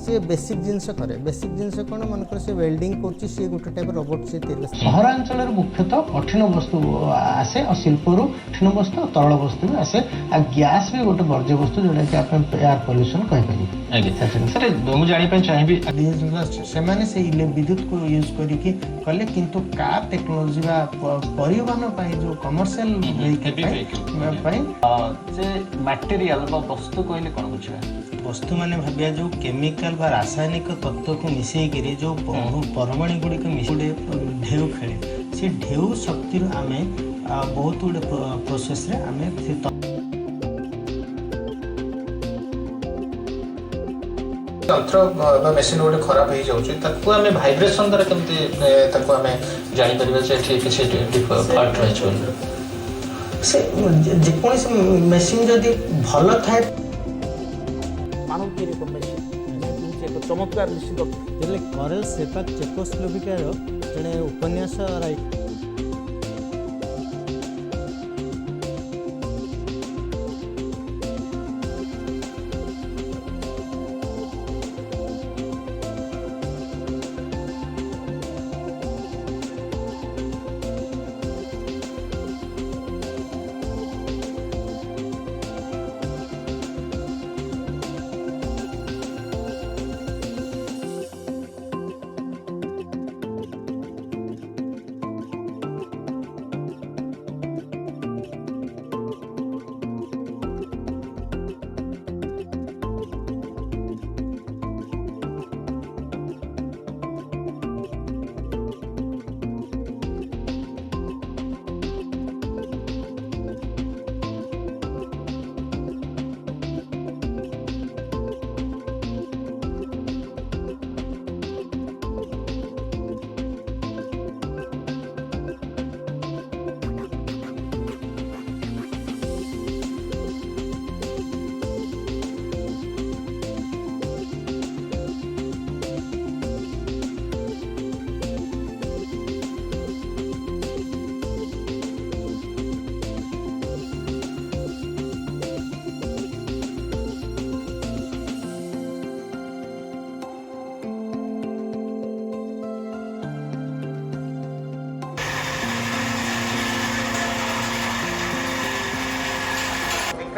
सी basic जिनस करे basic जिनस कौन मन से वेल्डिंग कर गोटे टाइप रोबोट से सहरांचल मुख्यतः कठिन वस्तु आसे और शिल्पर कठिन वस्तु तरल वस्तु भी आसे आ गैस भी गोटे वर्ज्य वस्तु जोटा कि आप एयर पॉल्यूशन कह सर मुझे जानी चाहिए से विद्युत को यूज करके कले किंतु कार टेक्नोलोजी बा परिवहन पाई जो कमर्शियल मटेरियल वस्तु कहले कौन बुझे वस्तु माने भाबिया जो केमिकल बा रासायनिक तत्व को मिसेकरी जो परमाणु गुड़िक मिसे ढेउ खेले से ढेउ शक्ति आम बहुत गुड़े प्रोसेस रे आम यंत्र मेसीन गोटे खराब हो जाऊँ आम भाइब्रेसन द्वारा केमती आम जापर फल्ट रही से जेकोसी मेसीन जदि भल थाए मानव मेसीन एक चमत्कार निश्चित करेल सेपाक चेकोस्लोवाकियार जड़े उपन्यास right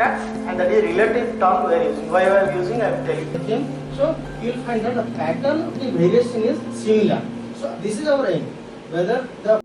and that is relative term we are using. Why I am using, I am telling you. So you will find that the pattern of the variation is similar. So this is our aim. Whether the